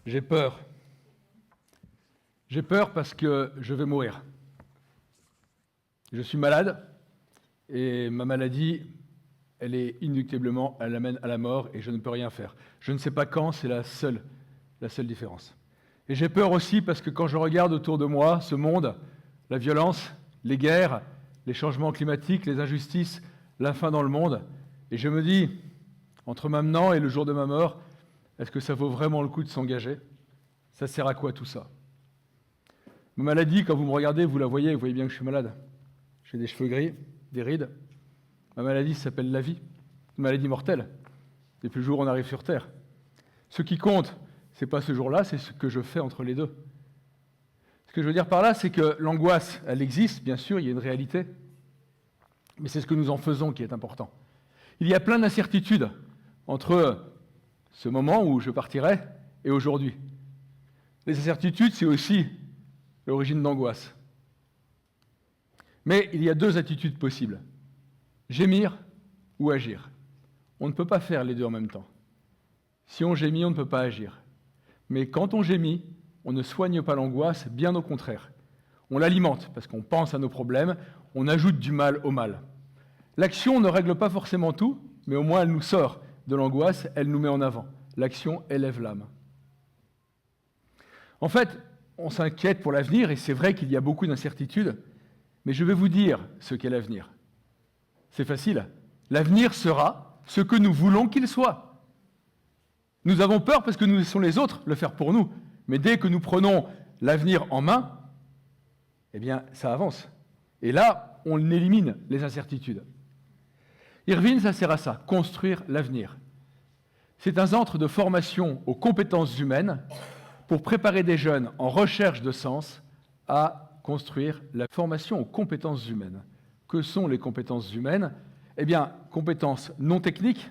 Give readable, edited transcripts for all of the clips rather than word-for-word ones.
J'ai peur. J'ai peur parce que je vais mourir. Je suis malade et ma maladie, elle est inéluctablement, elle amène à la mort et je ne peux rien faire. Je ne sais pas quand, c'est la seule différence. Et j'ai peur aussi parce que quand je regarde autour de moi ce monde, la violence, les guerres, les changements climatiques, les injustices, la faim dans le monde, et je me dis, entre maintenant et le jour de ma mort, est-ce que ça vaut vraiment le coup de s'engager? Ça sert à quoi tout ça? Ma maladie, quand vous me regardez, vous la voyez, vous voyez bien que je suis malade. J'ai des cheveux gris, des rides. Ma maladie s'appelle la vie, une maladie mortelle, depuis le jour où on arrive sur Terre. Ce qui compte, ce n'est pas ce jour-là, c'est ce que je fais entre les deux. Ce que je veux dire par là, c'est que l'angoisse, elle existe, bien sûr, il y a une réalité, mais c'est ce que nous en faisons qui est important. Il y a plein d'incertitudes entre ce moment où je partirai et aujourd'hui. Les incertitudes, c'est aussi l'origine d'angoisse. Mais il y a deux attitudes possibles. Gémir ou agir. On ne peut pas faire les deux en même temps. Si on gémit, on ne peut pas agir. Mais quand on gémit, on ne soigne pas l'angoisse, bien au contraire. On l'alimente parce qu'on pense à nos problèmes, on ajoute du mal au mal. L'action ne règle pas forcément tout, mais au moins elle nous sort de l'angoisse, elle nous met en avant. L'action élève l'âme. En fait, on s'inquiète pour l'avenir, et c'est vrai qu'il y a beaucoup d'incertitudes, mais je vais vous dire ce qu'est l'avenir. C'est facile. L'avenir sera ce que nous voulons qu'il soit. Nous avons peur parce que nous laissons les autres le faire pour nous, mais dès que nous prenons l'avenir en main, eh bien, ça avance. Et là, on élimine les incertitudes. Irvine, ça sert à ça, construire l'avenir. C'est un centre de formation aux compétences humaines pour préparer des jeunes en recherche de sens à construire la formation aux compétences humaines. Que sont les compétences humaines? Eh bien, compétences non techniques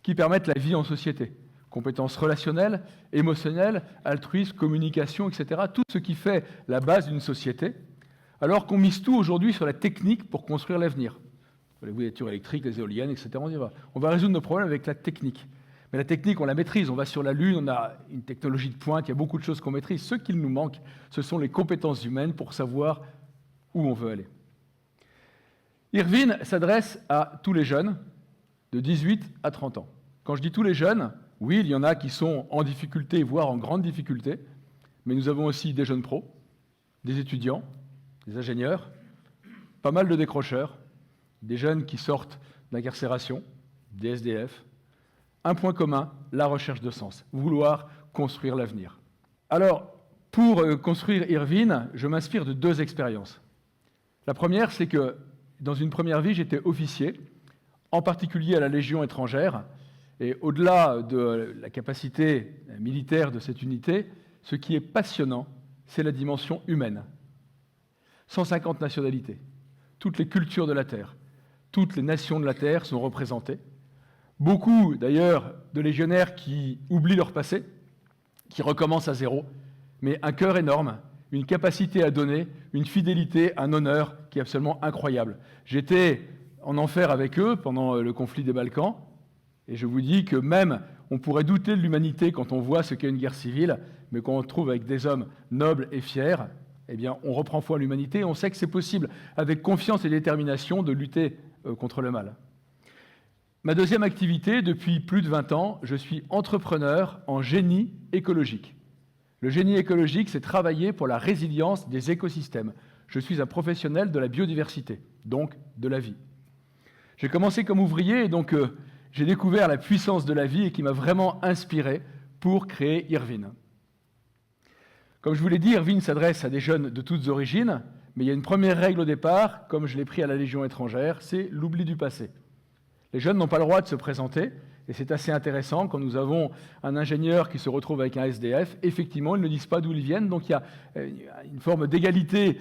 qui permettent la vie en société. Compétences relationnelles, émotionnelles, altruistes, communication, etc. Tout ce qui fait la base d'une société, alors qu'on mise tout aujourd'hui sur la technique pour construire l'avenir. Les voitures électriques, les éoliennes, etc. On va résoudre nos problèmes avec la technique. Mais la technique, on la maîtrise. On va sur la Lune, on a une technologie de pointe, il y a beaucoup de choses qu'on maîtrise. Ce qu'il nous manque, ce sont les compétences humaines pour savoir où on veut aller. Irvine s'adresse à tous les jeunes de 18 à 30 ans. Quand je dis tous les jeunes, oui, il y en a qui sont en difficulté, voire en grande difficulté, mais nous avons aussi des jeunes pros, des étudiants, des ingénieurs, pas mal de décrocheurs, des jeunes qui sortent d'incarcération, des SDF. Un point commun, la recherche de sens, vouloir construire l'avenir. Alors, pour construire Irvine, je m'inspire de deux expériences. La première, c'est que dans une première vie, j'étais officier, en particulier à la Légion étrangère, et au-delà de la capacité militaire de cette unité, ce qui est passionnant, c'est la dimension humaine. 150 nationalités, toutes les cultures de la Terre, toutes les nations de la Terre sont représentées. Beaucoup, d'ailleurs, de légionnaires qui oublient leur passé, qui recommencent à zéro, mais un cœur énorme, une capacité à donner, une fidélité, un honneur qui est absolument incroyable. J'étais en enfer avec eux pendant le conflit des Balkans, et je vous dis que même on pourrait douter de l'humanité quand on voit ce qu'est une guerre civile, mais quand on se trouve avec des hommes nobles et fiers, eh bien, on reprend foi en l'humanité et on sait que c'est possible, avec confiance et détermination, de lutter contre le mal. Ma deuxième activité, depuis plus de 20 ans, je suis entrepreneur en génie écologique. Le génie écologique, c'est travailler pour la résilience des écosystèmes. Je suis un professionnel de la biodiversité, donc de la vie. J'ai commencé comme ouvrier et donc j'ai découvert la puissance de la vie et qui m'a vraiment inspiré pour créer Irvine. Comme je vous l'ai dit, Irvine s'adresse à des jeunes de toutes origines, mais il y a une première règle au départ, comme je l'ai pris à la Légion étrangère, c'est l'oubli du passé. Les jeunes n'ont pas le droit de se présenter, et c'est assez intéressant quand nous avons un ingénieur qui se retrouve avec un SDF, effectivement, ils ne disent pas d'où ils viennent, donc il y a une forme d'égalité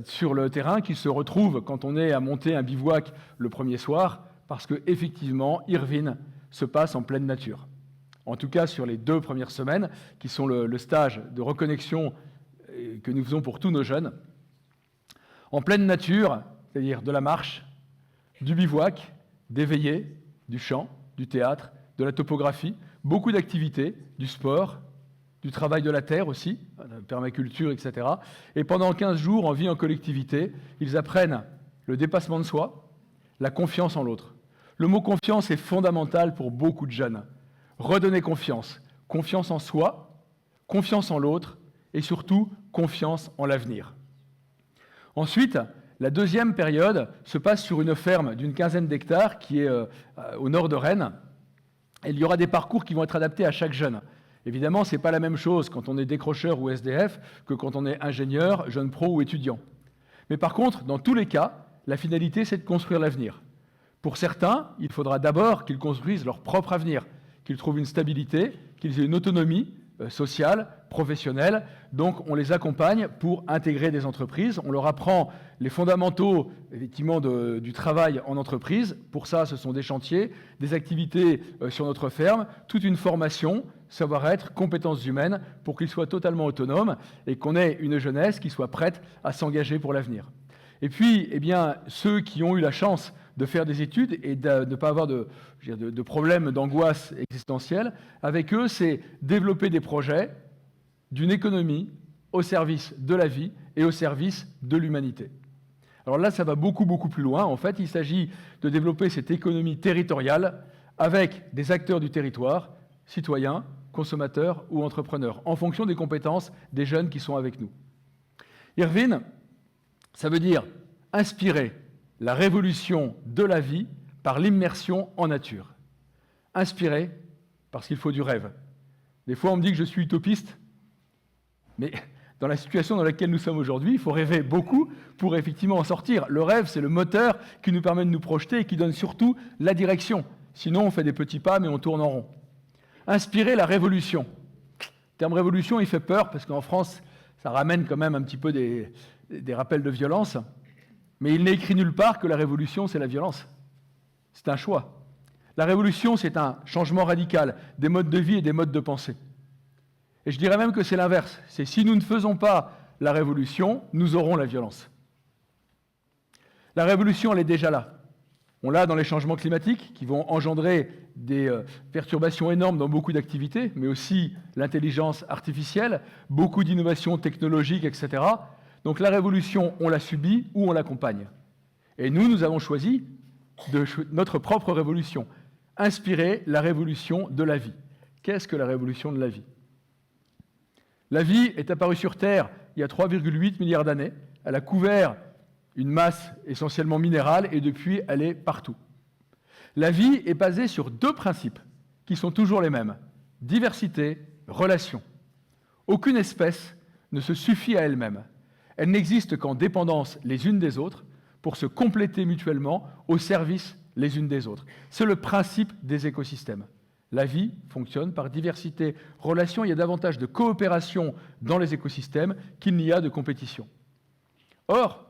sur le terrain qui se retrouve quand on est à monter un bivouac le premier soir, parce qu'effectivement, Irvine se passe en pleine nature. En tout cas, sur les 2 premières semaines, qui sont le stage de reconnexion que nous faisons pour tous nos jeunes, en pleine nature, c'est-à-dire de la marche, du bivouac, des veillées, du chant, du théâtre, de la topographie, beaucoup d'activités, du sport, du travail de la terre aussi, de permaculture, etc. Et pendant 15 jours, en vie en collectivité, ils apprennent le dépassement de soi, la confiance en l'autre. Le mot confiance est fondamental pour beaucoup de jeunes. Redonner confiance. Confiance en soi, confiance en l'autre et surtout confiance en l'avenir. Ensuite, la deuxième période se passe sur une ferme d'une quinzaine d'hectares qui est au nord de Rennes. Et il y aura des parcours qui vont être adaptés à chaque jeune. Évidemment, ce n'est pas la même chose quand on est décrocheur ou SDF que quand on est ingénieur, jeune pro ou étudiant. Mais par contre, dans tous les cas, la finalité, c'est de construire l'avenir. Pour certains, il faudra d'abord qu'ils construisent leur propre avenir, qu'ils trouvent une stabilité, qu'ils aient une autonomie sociale, professionnelle. Donc, on les accompagne pour intégrer des entreprises. On leur apprend les fondamentaux, effectivement, du travail en entreprise. Pour ça, ce sont des chantiers, des activités sur notre ferme, toute une formation, savoir-être, compétences humaines, pour qu'ils soient totalement autonomes et qu'on ait une jeunesse qui soit prête à s'engager pour l'avenir. Et puis, eh bien, ceux qui ont eu la chance de faire des études et de ne pas avoir de problèmes d'angoisse existentielle, avec eux, c'est développer des projets d'une économie au service de la vie et au service de l'humanité. Alors là, ça va beaucoup, beaucoup plus loin. En fait, il s'agit de développer cette économie territoriale avec des acteurs du territoire, citoyens, consommateurs ou entrepreneurs, en fonction des compétences des jeunes qui sont avec nous. Irvine, ça veut dire inspirer la révolution de la vie par l'immersion en nature. Inspirer parce qu'il faut du rêve. Des fois, on me dit que je suis utopiste, mais dans la situation dans laquelle nous sommes aujourd'hui, il faut rêver beaucoup pour effectivement en sortir. Le rêve, c'est le moteur qui nous permet de nous projeter et qui donne surtout la direction. Sinon, on fait des petits pas, mais on tourne en rond. Inspirer la révolution. Le terme révolution, il fait peur, parce qu'en France, ça ramène quand même un petit peu des rappels de violence. Mais il n'est écrit nulle part que la révolution, c'est la violence. C'est un choix. La révolution, c'est un changement radical des modes de vie et des modes de pensée. Et je dirais même que c'est l'inverse. C'est si nous ne faisons pas la révolution, nous aurons la violence. La révolution, elle est déjà là. On l'a dans les changements climatiques qui vont engendrer des perturbations énormes dans beaucoup d'activités, mais aussi l'intelligence artificielle, beaucoup d'innovations technologiques, etc. Donc la révolution, on la subit ou on l'accompagne. Et nous avons choisi notre propre révolution, inspirer la révolution de la vie. Qu'est-ce que la révolution de la vie ? La vie est apparue sur Terre il y a 3,8 milliards d'années. Elle a couvert une masse essentiellement minérale et depuis, elle est partout. La vie est basée sur deux principes qui sont toujours les mêmes. Diversité, relation. Aucune espèce ne se suffit à elle-même. Elle n'existe qu'en dépendance les unes des autres pour se compléter mutuellement au service les unes des autres. C'est le principe des écosystèmes. La vie fonctionne par diversité, relation. Il y a davantage de coopération dans les écosystèmes qu'il n'y a de compétition. Or,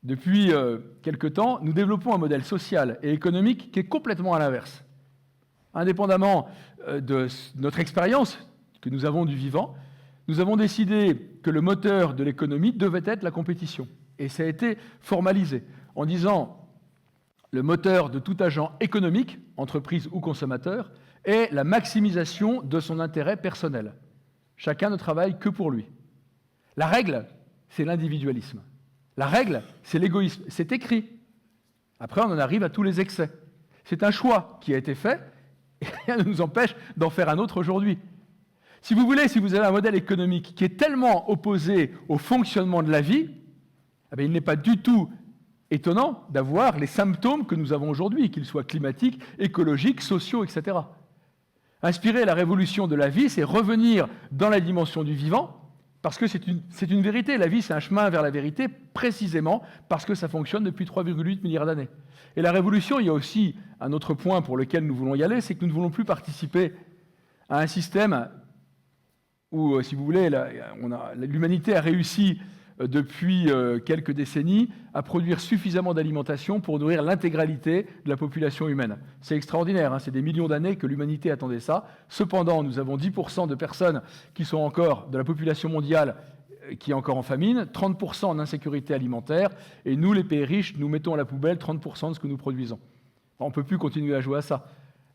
depuis quelque temps, nous développons un modèle social et économique qui est complètement à l'inverse. Indépendamment de notre expérience que nous avons du vivant, nous avons décidé que le moteur de l'économie devait être la compétition. Et ça a été formalisé en disant le moteur de tout agent économique, entreprise ou consommateur, est la maximisation de son intérêt personnel. Chacun ne travaille que pour lui. La règle, c'est l'individualisme. La règle, c'est l'égoïsme. C'est écrit. Après, on en arrive à tous les excès. C'est un choix qui a été fait, et rien ne nous empêche d'en faire un autre aujourd'hui. Si vous voulez, si vous avez un modèle économique qui est tellement opposé au fonctionnement de la vie, eh bien, il n'est pas du tout étonnant d'avoir les symptômes que nous avons aujourd'hui, qu'ils soient climatiques, écologiques, sociaux, etc. Inspirer la révolution de la vie, c'est revenir dans la dimension du vivant, parce que c'est une vérité. La vie, c'est un chemin vers la vérité, précisément parce que ça fonctionne depuis 3,8 milliards d'années. Et la révolution, il y a aussi un autre point pour lequel nous voulons y aller, c'est que nous ne voulons plus participer à un système où, si vous voulez, l'humanité a réussi depuis quelques décennies à produire suffisamment d'alimentation pour nourrir l'intégralité de la population humaine. C'est extraordinaire, hein, c'est des millions d'années que l'humanité attendait ça. Cependant, nous avons 10% de personnes qui sont encore, de la population mondiale, qui est encore en famine, 30% en insécurité alimentaire, et nous, les pays riches, nous mettons à la poubelle 30% de ce que nous produisons. Enfin, on ne peut plus continuer à jouer à ça.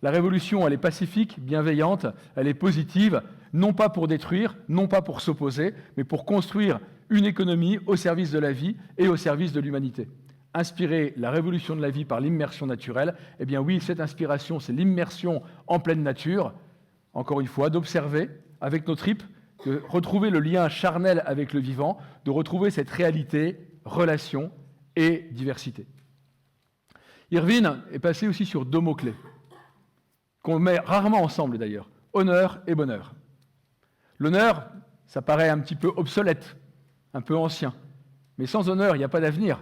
La révolution, elle est pacifique, bienveillante, elle est positive, non pas pour détruire, non pas pour s'opposer, mais pour construire une économie au service de la vie et au service de l'humanité. Inspirer la révolution de la vie par l'immersion naturelle, eh bien oui, cette inspiration, c'est l'immersion en pleine nature, encore une fois, d'observer avec nos tripes, de retrouver le lien charnel avec le vivant, de retrouver cette réalité, relation et diversité. Irvine est passé aussi sur 2 mots-clés, qu'on met rarement ensemble d'ailleurs, honneur et bonheur. L'honneur, ça paraît un petit peu obsolète, un peu ancien, mais sans honneur, il n'y a pas d'avenir,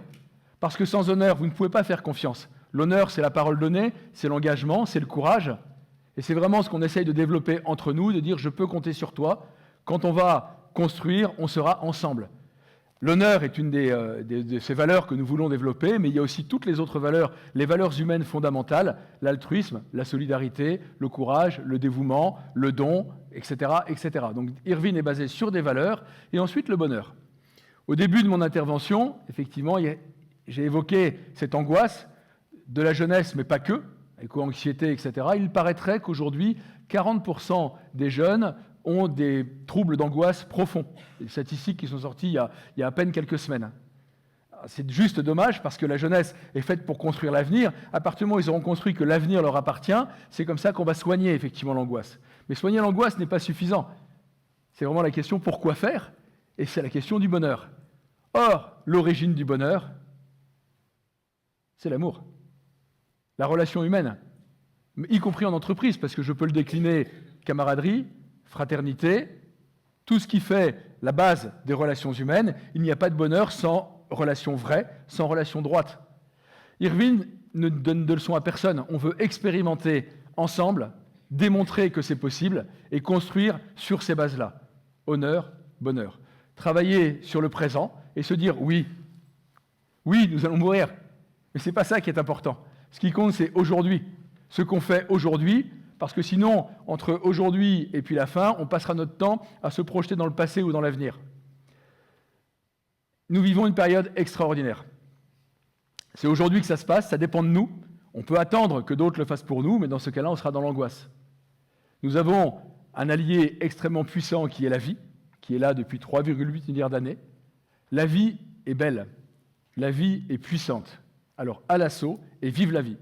parce que sans honneur, vous ne pouvez pas faire confiance. L'honneur, c'est la parole donnée, c'est l'engagement, c'est le courage, et c'est vraiment ce qu'on essaye de développer entre nous, de dire « je peux compter sur toi ». Quand on va construire, on sera ensemble. L'honneur est une de ces valeurs que nous voulons développer, mais il y a aussi toutes les autres valeurs, les valeurs humaines fondamentales, l'altruisme, la solidarité, le courage, le dévouement, le don, etc., etc. Donc Irvine est basé sur des valeurs, et ensuite le bonheur. Au début de mon intervention, effectivement, j'ai évoqué cette angoisse de la jeunesse, mais pas que, éco-anxiété, etc. Il paraîtrait qu'aujourd'hui, 40% des jeunes ont des troubles d'angoisse profonds. Des statistiques qui sont sorties il y a à peine quelques semaines. C'est juste dommage parce que la jeunesse est faite pour construire l'avenir. À partir du moment où ils auront construit que l'avenir leur appartient, c'est comme ça qu'on va soigner effectivement l'angoisse. Mais soigner l'angoisse n'est pas suffisant. C'est vraiment la question pourquoi faire, et c'est la question du bonheur. Or, l'origine du bonheur, c'est l'amour. La relation humaine, y compris en entreprise, parce que je peux le décliner camaraderie, fraternité, tout ce qui fait la base des relations humaines. Il n'y a pas de bonheur sans relation vraie, sans relation droite. Irvine ne donne de leçons à personne. On veut expérimenter ensemble, démontrer que c'est possible et construire sur ces bases-là. Honneur, bonheur. Travailler sur le présent et se dire oui, nous allons mourir, mais ce n'est pas ça qui est important. Ce qui compte, c'est aujourd'hui. Ce qu'on fait aujourd'hui, parce que sinon, entre aujourd'hui et puis la fin, on passera notre temps à se projeter dans le passé ou dans l'avenir. Nous vivons une période extraordinaire. C'est aujourd'hui que ça se passe, ça dépend de nous. On peut attendre que d'autres le fassent pour nous, mais dans ce cas-là, on sera dans l'angoisse. Nous avons un allié extrêmement puissant qui est la vie, qui est là depuis 3,8 milliards d'années. La vie est belle, la vie est puissante. Alors à l'assaut et vive la vie.